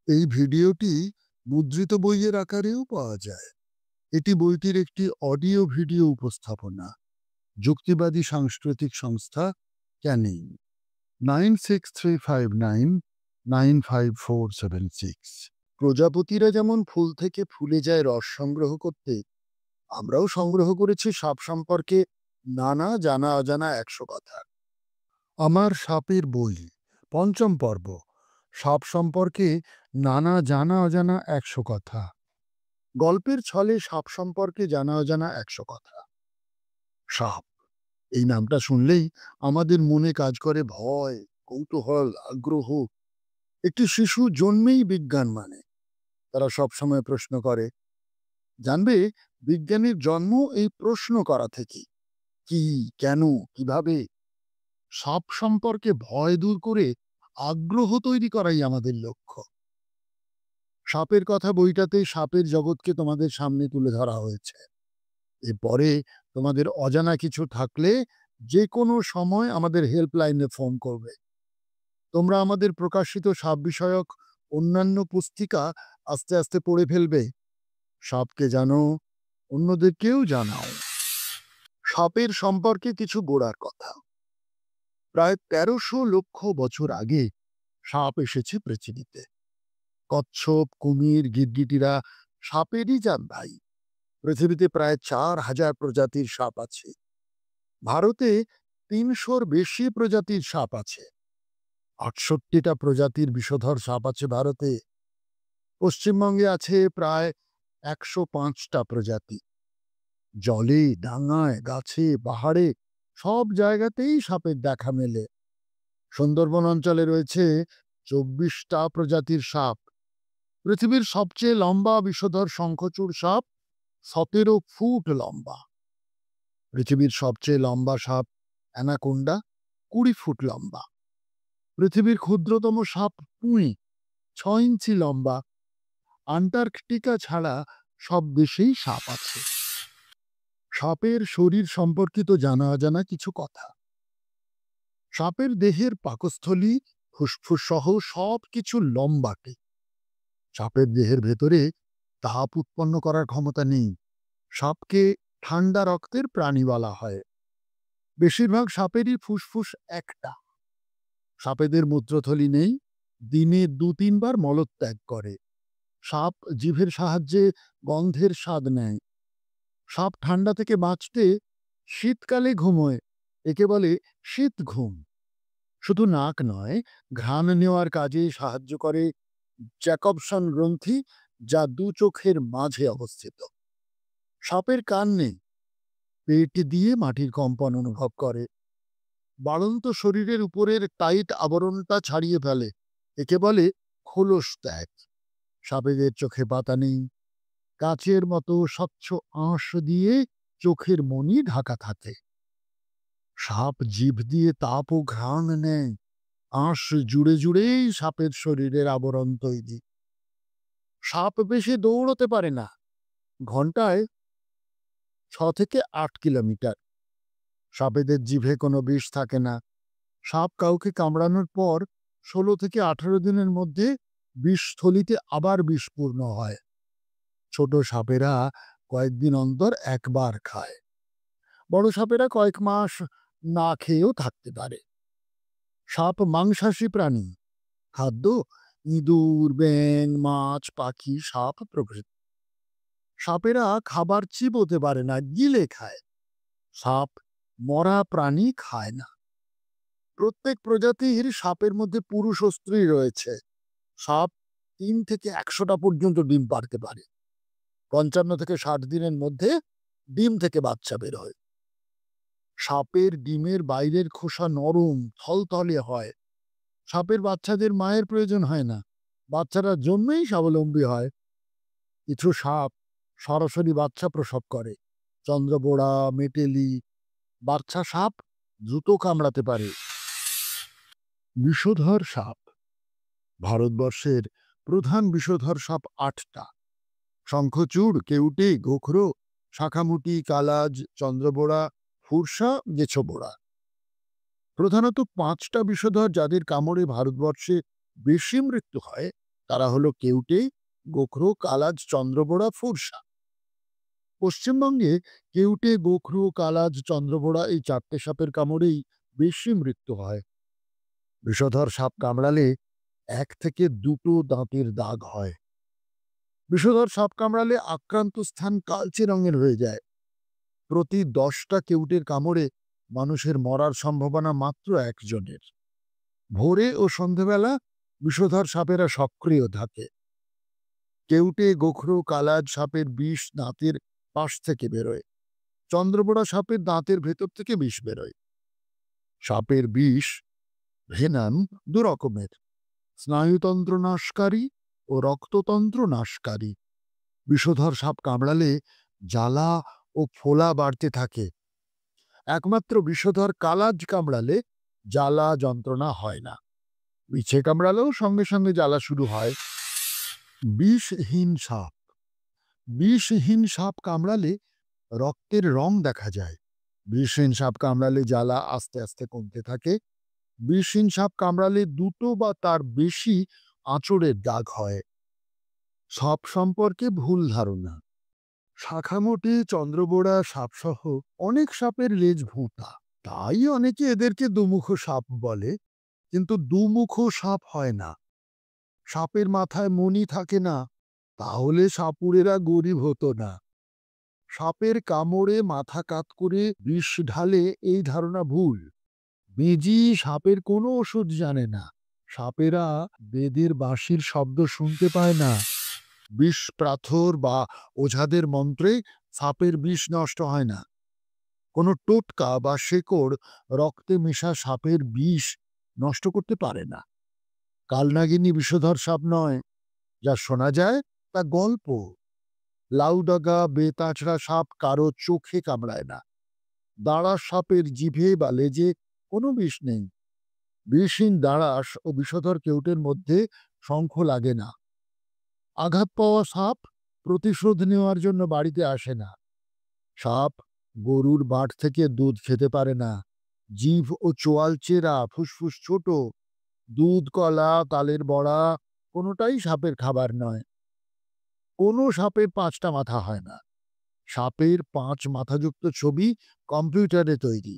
এই ভিডিওটি মুদ্রিত বইয়ের আকারেও পাওয়া যায়। এটি বইটির একটি অডিও ভিডিও উপস্থাপনা। যুক্তিবাদী সাংস্কৃতিক সংস্থা ক্যানিং। 9635995476। প্রজাপতিরা যেমন ফুল থেকে ফুলে যায় রস সংগ্রহ করতে, আমরাও সংগ্রহ করেছি সাপ সম্পর্কে নানা জানা অজানা 100 কথা। আমার সাপের বই, পঞ্চম পর্ব, সাপ সম্পর্কে নানা জানা অজানা 100 কথা। গল্পের ছলে সাপ সম্পর্কে জানা অজানা 100 কথা। সাপ, এই নামটা শুনলেই আমাদের মনে কাজ করে ভয়, কৌতূহল, আগ্রহ। একটি শিশু জন্মেই বিজ্ঞান মানে। তারা সবসময় প্রশ্ন করে। জানবে, বিজ্ঞানের জন্ম এই প্রশ্ন করা থেকে। কি, কেন, কিভাবে? সাপ সম্পর্কে ভয় দূর করে আগ্রহ তৈরি করাই আমাদের লক্ষ্য। সাপের কথা বইটাতে সাপের জগৎকে তোমাদের সামনে তুলে ধরা হয়েছে। এরপরে তোমাদের অজানা কিছু থাকলে যে কোনো সময় আমাদের হেল্পলাইনে ফোন করবে। তোমরা আমাদের প্রকাশিত সাপ বিষয়ক অন্যান্য পুস্তিকা আস্তে আস্তে পড়ে ফেলবে। সাপকে জানো, অন্যদেরকেও জানাও। সাপের সম্পর্কে কিছু গোড়ার কথা। প্রায় ১৩০০ লক্ষ বছর আগে সাপ এসেছে পৃথিবীতে। কচ্ছপ, কুমির, গিরগিটিরা সাপেরই জাত ভাই। পৃথিবীতে প্রায় ৪,০০০ প্রজাতির সাপ আছে। ভারতে ৩০০-র বেশি প্রজাতির সাপ আছে। ৬৮টা প্রজাতির বিষধর সাপ আছে ভারতে। পশ্চিমবঙ্গে আছে প্রায় ১০৫টা প্রজাতি। জলে, ডাঙায়, গাছে, পাহাড়ে সব জায়গাতেই সাপের দেখা মেলে। সুন্দরবন অঞ্চলে রয়েছে ২৪টা প্রজাতির সাপ। পৃথিবীর সবচেয়ে লম্বা বিষধর শঙ্খচূড় সাপ ১৭ ফুট লম্বা। পৃথিবীর সবচেয়ে লম্বা সাপ অ্যানাকোন্ডা ২০ ফুট লম্বা। পৃথিবীর ক্ষুদ্রতম সাপ পুঁই ৬ ইঞ্চি লম্বা। আন্টার্কটিকা ছাড়া সব দেশেই সাপ আছে। সাপের শরীর সম্পর্কিত জানা অজানা কিছু কথা। সাপের দেহের পাকস্থলী, ফুসফুস সহ সবকিছু লম্বাটে। সাপের দেহের ভেতরে তাপ উৎপন্ন করার ক্ষমতা নেই। সাপকে ঠান্ডা রক্তের প্রাণী বলা হয়। বেশিরভাগ সাপেরই ফুসফুস একটা। সাপেদের মূত্রথলি নেই, দিনে ২-৩ বার মলত্যাগ করে। সাপ জিভের সাহায্যে গন্ধের স্বাদ নেয়। সাপ ঠান্ডা থেকে বাঁচতে শীতকালে ঘুমোয়, একে বলে শীত ঘুম। শুধু নাক নয়, ঘ্রাণ নেওয়ার কাজে সাহায্য করে জ্যাকবসন গ্রন্থি, যা ২ চোখের মাঝে অবস্থিত। সাপের কান নেই, পেট দিয়ে মাটির কম্পন অনুভব করে। বাড়ন্ত শরীরের উপরের টাইট আবরণটা ছাড়িয়ে ফেলে, একে বলে খোলস ত্যাগ। সাপেদের চোখে পাতা নেই, কাচের মতো স্বচ্ছ আঁশ দিয়ে চোখের মণি ঢাকা থাকে। সাপ জিভ দিয়ে তাপ ও ঘ্রাণ নেয়। আঁশ জুড়ে জুড়েই সাপের শরীরের আবরণ তৈরি। সাপ বেশি দৌড়তে পারে না, ঘন্টায় ৬ থেকে ৮ কিলোমিটার। সাপেদের জিভে কোনো বিষ থাকে না। সাপ কাউকে কামড়ানোর পর ১৬ থেকে ১৮ দিনের মধ্যে বিষথলিতে আবার বিষপূর্ণ হয়। ছোট সাপেরা কয়েকদিন অন্তর একবার খায়। বড় সাপেরা কয়েক মাস না খেয়েও থাকতে পারে। সাপ মাংসাশী প্রাণী। খাদ্য ইঁদুর, ব্যাঙ, মাছ, পাখি, সাপ প্রভৃতি। সাপেরা খাবার চিবোতে পারে না, গিলে খায়। সাপ মরা প্রাণী খায় না। প্রত্যেক প্রজাতির সাপের মধ্যে পুরুষ ও স্ত্রী রয়েছে। সাপ ৩ থেকে ১০০টা পর্যন্ত ডিম পাড়তে পারে। ৫৫ থেকে ৬০ দিনের মধ্যে ডিম থেকে বাচ্চা বের হয়। সাপের ডিমের বাইরের খোসা নরম, থলথলে হয়। সাপের বাচ্চাদের মায়ের প্রয়োজন হয় না, বাচ্চারা জন্মেই স্বাবলম্বী হয়। কিছু সাপ সরাসরি বাচ্চা প্রসব করে। চন্দ্রবোড়া, মেটেলি, বাচ্চা সাপ দ্রুত কামড়াতে পারে। বিষধর সাপ। ভারতবর্ষের প্রধান বিষধর সাপ ৮টা। শঙ্খচূড়, কেউটে, গোখরো, শাঁখামুটি, কালাজ, চন্দ্রবোড়া, ফুরসা, গেছোবোড়া। প্রধানত ৫টা বিষধর যাদের কামড়ে ভারতবর্ষে বেশি মৃত্যু হয় তারা হলো কেউটে, গোখরো, কালাজ, চন্দ্রবোড়া, ফুরসা। পশ্চিমবঙ্গে কেউটে, গোখরো, কালাজ, চন্দ্রবোড়া এই 4টে সাপের কামড়েই বেশি মৃত্যু হয়। বিষধর সাপ কামড়ালে 1 থেকে 2টো দাঁতের দাগ হয়। বিষধর সাপ কামড়ালে আক্রান্ত স্থান কালচে রঙের হয়ে যায়। প্রতি 10টা কেউটের কামড়ে মানুষের মরার সম্ভাবনা মাত্র 1 জনের। ভোরে ও সন্ধেবেলা বিষধর সাপেরা সক্রিয় থাকে। কেউটে, গোখরো, কালাজ সাপের বিষ দাঁতের পাশ থেকে বেরোয়। চন্দ্রবোড়া সাপের দাঁতের ভেতর থেকে বিষ বেরোয়। সাপের বিষ ভেনাম 2 রকমের, স্নায়ুতন্ত্র নাশকারী ও রক্ততন্ত্র নাশকারী। বিষধর সাপ কামড়ালে জ্বালা ও ফোলা বাড়তে থাকে। একমাত্র বিষধর কালাজ কামড়ালে জ্বালা যন্ত্রণা হয় না। বিছে কামড়ালেও সঙ্গে সঙ্গে জ্বালা শুরু হয়। বিষহীন সাপ। বিষহীন সাপ কামড়ালে রক্তের রং দেখা যায়। বিষহীন সাপ কামড়ালে জ্বালা আস্তে আস্তে কমতে থাকে। বিষহীন সাপ কামড়ালে 2টো বা তার বেশি আঁচড়ের দাগ হয়। সাপ সম্পর্কে ভুল ধারণা। শাখামোটে, চন্দ্রবোড়া সাপসহ অনেক সাপের লেজ ভোঁতা, তাই অনেকে এদেরকে দুমুখো সাপ বলে। কিন্তু দুমুখো সাপ হয় না। সাপের মাথায় মণি থাকে না, তাহলে সাপুড়েরা গরিব হতো না। সাপের কামড়ে মাথা কাত করে বিষ ঢালে, এই ধারণা ভুল। বেজি সাপের কোনো ওষুধ জানে না। সাপেরা বেদের বাঁশির শব্দ শুনতে পায় না। বিষ প্রাথর বা ওঝাদের মন্ত্রে সাপের বিষ নষ্ট হয় না। কোনো টোটকা বা শেকড় রক্তে মেশা সাপের বিষ নষ্ট করতে পারে না। কালনাগিনী বিষধর সাপ নয়, যা শোনা যায় তা গল্প। লাউডাগা, বেতাছড়া সাপ কারো চোখে কামড়ায় না। দাঁড়াস সাপের জিভে বা লেজে কোনো বিষ নেই। বিষহীন দাঁড়াস ও বিষধর কেউটের মধ্যে শঙ্খ লাগে না। আঘাত পাওয়া সাপ প্রতিশোধ নেওয়ার জন্য বাড়িতে আসে না। সাপ গরুর বাঁট থেকে দুধ খেতে পারে না। জিভ ও চোয়াল চেরা, ফুসফুস ছোট। দুধ, কলা, তালের বড়া কোনোটাই সাপের খাবার নয়। কোনো সাপের 5টা মাথা হয় না। সাপের 5 মাথাযুক্ত ছবি কম্পিউটারে তৈরি।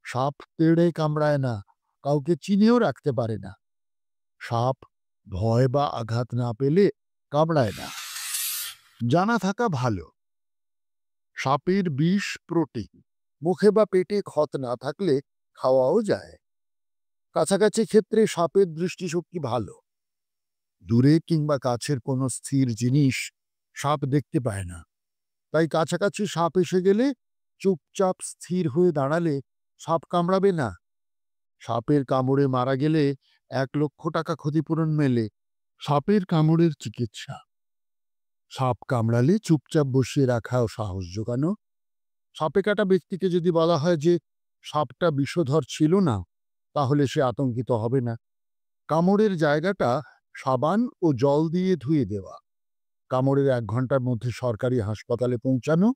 সাপ তেড়ে কামড়ায় না, কাউকে চিনেও রাখতে পারে না। সাপ ভয় বা আঘাত না পেলে কামড়ায় না। জানা থাকা ভালো। সাপের বিষ প্রোটিন। মুখে বা পেটে ক্ষত না থাকলে খাওয়াও যায়। কাছাকাছি ক্ষেত্রে সাপের দৃষ্টিশক্তি ভালো। দূরে কিংবা কাছের কোনো স্থির জিনিস সাপ দেখতে পায় না। তাই কাছাকাছি সাপ এসে গেলে চুপচাপ স্থির হয়ে দাঁড়ালে সাপ কামড়াবে না। সাপের কামড়ে মারা গেলে 1 লক্ষ টাকা ক্ষতিপূরণ মেলে। সাপের কামড়ের চিকিৎসা। সাপ কামড়ালে চুপচাপ বসিয়ে রাখা ও সাহস জোগানো। সাপে কাটা ব্যক্তিকে যদি বলা হয় যে সাপটা বিষধর ছিল না, তাহলে সে আতঙ্কিত হবে না। কামড়ের জায়গাটা সাবান ও জল দিয়ে ধুয়ে দেওয়া। কামড়ের 1 ঘন্টার মধ্যে সরকারি হাসপাতালে পৌঁছানো।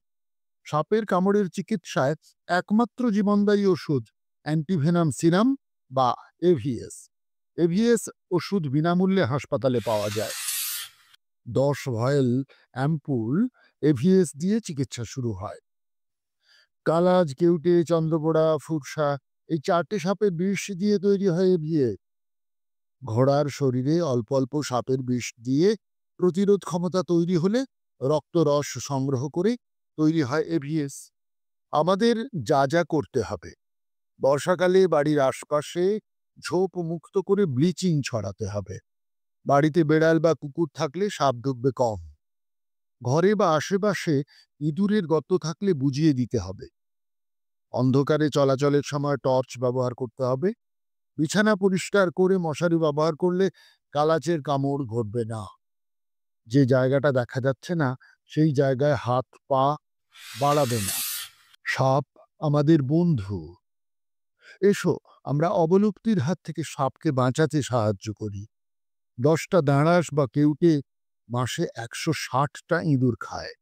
সাপের কামড়ের চিকিৎসায় একমাত্র জীবনদায়ী ওষুধ অ্যান্টিভেনাম সিরাম বা এভিএস। এভিএস ওষুধ বিনামূল্যে হাসপাতালে পাওয়া যায়। 10 ভায়েল অ্যাম্পুল এভিএস দিয়ে চিকিৎসা শুরু হয়। কালাজ, কেউটে, চন্দ্রবোড়া, ফুরসা এই 4টে সাপের বিষ দিয়ে তৈরি হয় এভিএস। ঘোড়ার শরীরে অল্প অল্প সাপের বিষ দিয়ে প্রতিরোধ ক্ষমতা তৈরি হলে রক্তরস সংগ্রহ করে তৈরি হয় এভিএস। আমাদের যা যা করতে হবে: বর্ষাকালে বাড়ির আশপাশে ঝোপ মুক্ত করে ব্লিচিং ছড়াতে হবে। বাড়িতে বেড়াল বা কুকুর থাকলে সাপ ঢুকবে কম। ঘরে বা আশেপাশে ইঁদুরের গর্ত থাকলে বুঝিয়ে দিতে হবে। অন্ধকারে চলাচলের সময় টর্চ ব্যবহার করতে হবে। বিছানা পরিষ্কার করে মশারি ব্যবহার করলে কালাচের কামড় ঘটবে না। যে জায়গাটা দেখা যাচ্ছে না সেই জায়গায় হাত পা বাড়াবে না। সাপ আমাদের বন্ধু। এসো আমরা অবলুপ্তির হাত থেকে সাপকে বাঁচাতে সাহায্য করি। 10টা দাঁড়াস বা কেউটে মাসে 160টা ইঁদুর খায়।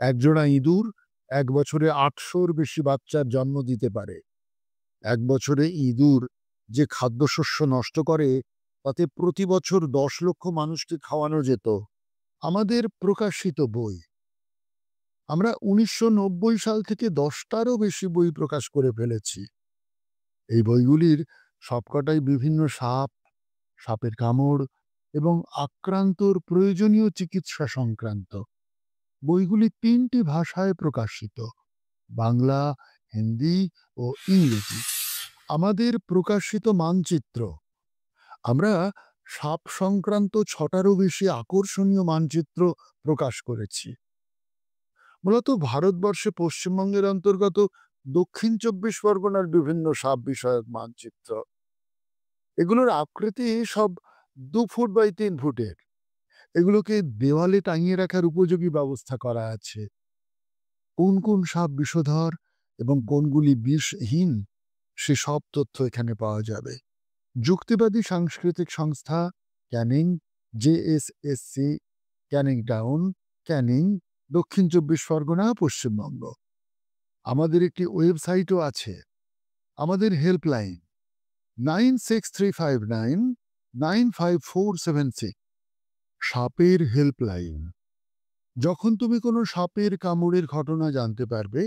একজোড়া ইঁদুর 1 বছরে 800-র বেশি বাচ্চার জন্ম দিতে পারে। 1 বছরে ইঁদুর যে খাদ্যশস্য নষ্ট করে তাতে প্রতি বছর 10 লক্ষ মানুষকে খাওয়ানো যেত। আমাদের প্রকাশিত বই, আমরা 1990 সাল থেকে 10টারও বেশি বই প্রকাশ করে ফেলেছি। এই বইগুলির সবকটাই বিভিন্ন সাপ, সাপের কামড় এবং আক্রান্তর প্রয়োজনীয় চিকিৎসা সংক্রান্ত। বইগুলি 3টি ভাষায় প্রকাশিত: বাংলা, হিন্দি ও ইংরেজি। আমাদের প্রকাশিত মানচিত্র, আমরা সাপ সংক্রান্ত 6টারও বেশি আকর্ষণীয় মানচিত্র প্রকাশ করেছি। মূলত ভারতবর্ষে পশ্চিমবঙ্গের অন্তর্গত দক্ষিণ 24 পরগনার বিভিন্ন সাপ বিষয়ক মানচিত্র। এগুলোর আকৃতি সব 2 ফুট বাই 3 ফুটের। এগুলোকে দেওয়ালে টাঙিয়ে রাখার উপযোগী ব্যবস্থা করা আছে। কোন কোন সাপ বিষধর এবং কোনগুলি বিষহীন, সে সব তথ্য এখানে পাওয়া যাবে। যুক্তিবাদী সাংস্কৃতিক সংস্থা ক্যানিং, JSSC, ক্যানিং টাউন, ক্যানিং, দক্ষিণ 24 পরগনা, পশ্চিমবঙ্গ। আমাদের একটি ওয়েবসাইটও আছে। আমাদের হেল্পলাইন 9635995476, সাপের হেল্পলাইন। যখন তুমি কোনো সাপের কামড়ের ঘটনা জানতে পারবে,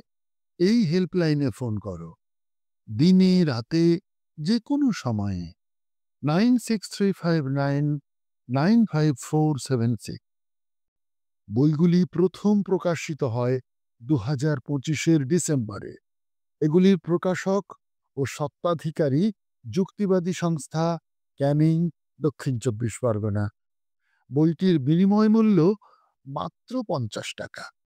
এই হেল্পলাইনে ফোন করো। দিনে রাতে যে কোনো সময়ে 9635995476। বইগুলি প্রথম প্রকাশিত হয় 2025-এর ডিসেম্বরে। এগুলির প্রকাশক ও স্বত্বাধিকারী যুক্তিবাদী সংস্থা ক্যানিং, দক্ষিণ 24 পরগনা। বইটির বিনিময় মূল্য মাত্র 50 টাকা।